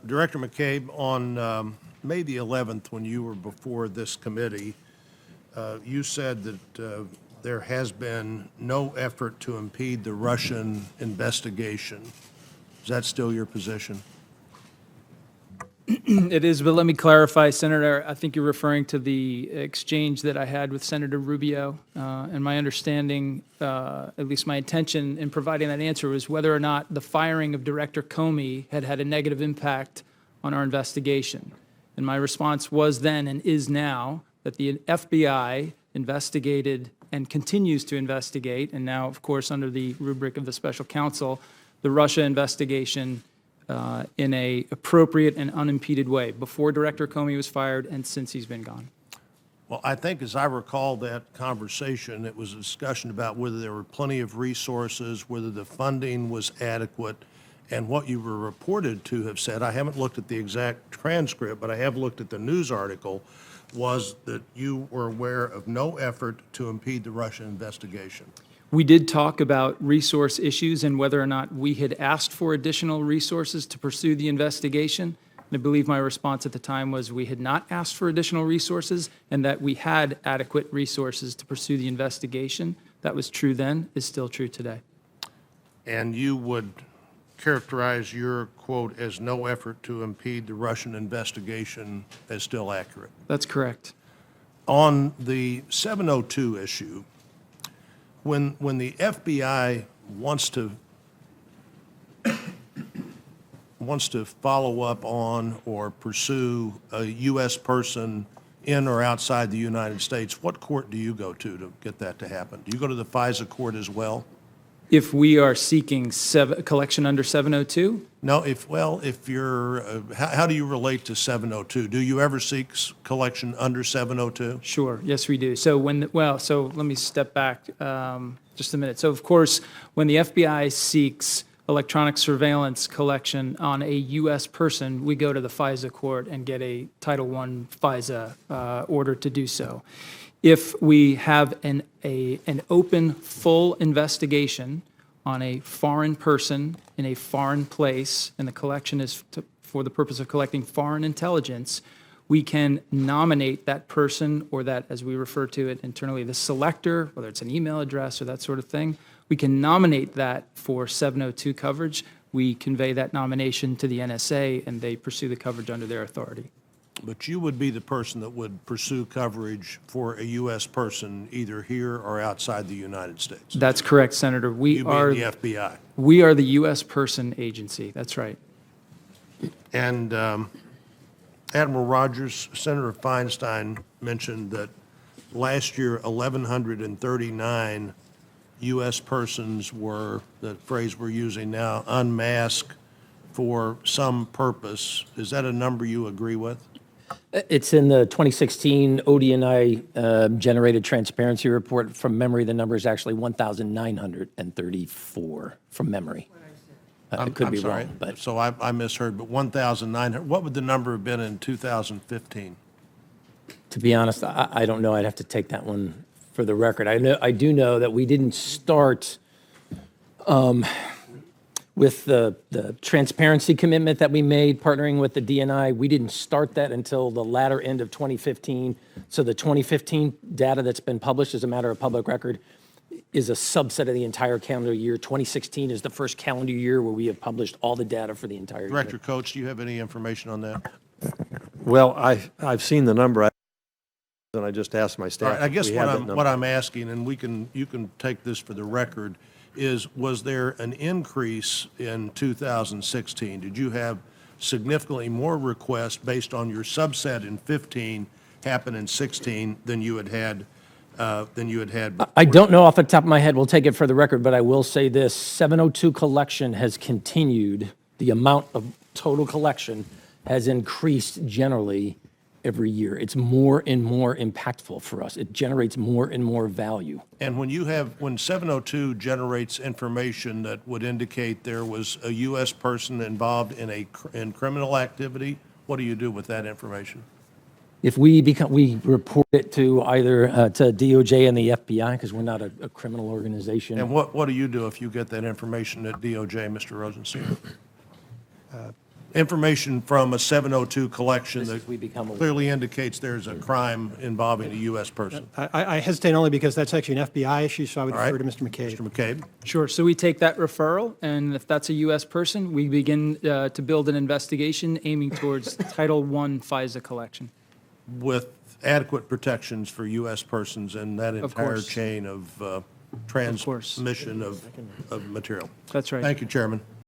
Director McCabe, on May the 11th, when you were before this committee, you said that there has been no effort to impede the Russian investigation. Is that still your position? It is, but let me clarify, Senator. I think you're referring to the exchange that I had with Senator Rubio. And my understanding, at least my intention in providing that answer, was whether or not the firing of Director Comey had had a negative impact on our investigation. And my response was then and is now that the FBI investigated and continues to investigate, and now, of course, under the rubric of the special counsel, the Russia investigation in a appropriate and unimpeded way before Director Comey was fired and since he's been gone. Well, I think as I recall that conversation, it was a discussion about whether there were plenty of resources, whether the funding was adequate, and what you were reported to have said, I haven't looked at the exact transcript, but I have looked at the news article, was that you were aware of no effort to impede the Russian investigation. We did talk about resource issues and whether or not we had asked for additional resources to pursue the investigation. And I believe my response at the time was we had not asked for additional resources and that we had adequate resources to pursue the investigation. That was true then, is still true today. And you would characterize your quote as no effort to impede the Russian investigation as still accurate? That's correct. On the 702 issue, when the FBI wants to follow up on or pursue a U.S. person in or outside the United States, what court do you go to get that to happen? Do you go to the FISA court as well? If we are seeking collection under 702? No, if you're, how do you relate to 702? Do you ever seek collection under 702? Sure, yes, we do. So so let me step back just a minute. So of course, when the FBI seeks electronic surveillance collection on a U.S. person, we go to the FISA court and get a Title I FISA order to do so. If we have an open, full investigation on a foreign person in a foreign place, and the collection is for the purpose of collecting foreign intelligence, we can nominate that person, or that, as we refer to it internally, the selector, whether it's an email address or that sort of thing. We can nominate that for 702 coverage. We convey that nomination to the NSA, and they pursue the coverage under their authority. But you would be the person that would pursue coverage for a U.S. person either here or outside the United States. That's correct, Senator. You being the FBI. We are the U.S. person agency. That's right. And Admiral Rogers, Senator Feinstein mentioned that last year 1,139 U.S. persons were, the phrase we're using now, unmasked for some purpose. Is that a number you agree with? It's in the 2016 ODNI generated transparency report. From memory, the number is actually 1,934 from memory. I could be sorry. wrong, but So I misheard, but 1,900. What would the number have been in 2015? to be honest, I don't know. I'd have to take that one for the record. I do know that we didn't start with the transparency commitment that we made partnering with the DNI. We didn't start that until the latter end of 2015. So the 2015 data that's been published as a matter of public record is a subset of the entire calendar year. 2016 is the first calendar year where we have published all the data for the entire Director year. Coates, do you have any information on that? Well, I've seen the number, and I just asked my All staff. right, I if guess we had that what number. I'm asking, and you can take this for the record, was there an increase in 2016? Did you have significantly more requests based on your subset in 15 happen in 16 than you had had before? I don't know off the top of my head. We'll take it for the record, but I will say this: 702 collection has continued. The amount of total collection has increased generally every year. It's more and more impactful for us. It generates more and more value. And when 702 generates information that would indicate there was a U.S. person involved in criminal activity, what do you do with that information? If we report it to either to DOJ and the FBI, because we're not a criminal organization. And what do you do if you get that information at DOJ, Mr. Rosenstein? information from a 702 collection that we become aware. clearly indicates there's a crime involving a U.S. person. I hesitate only because that's actually an FBI issue, so I would All right. defer to Mr. McCabe. Mr. McCabe? Sure. So we take that referral, and if that's a U.S. person, we begin to build an investigation aiming towards Title I FISA collection. With adequate protections for U.S. persons and that entire course. chain of course. transmission of material. That's right. Thank you, Chairman.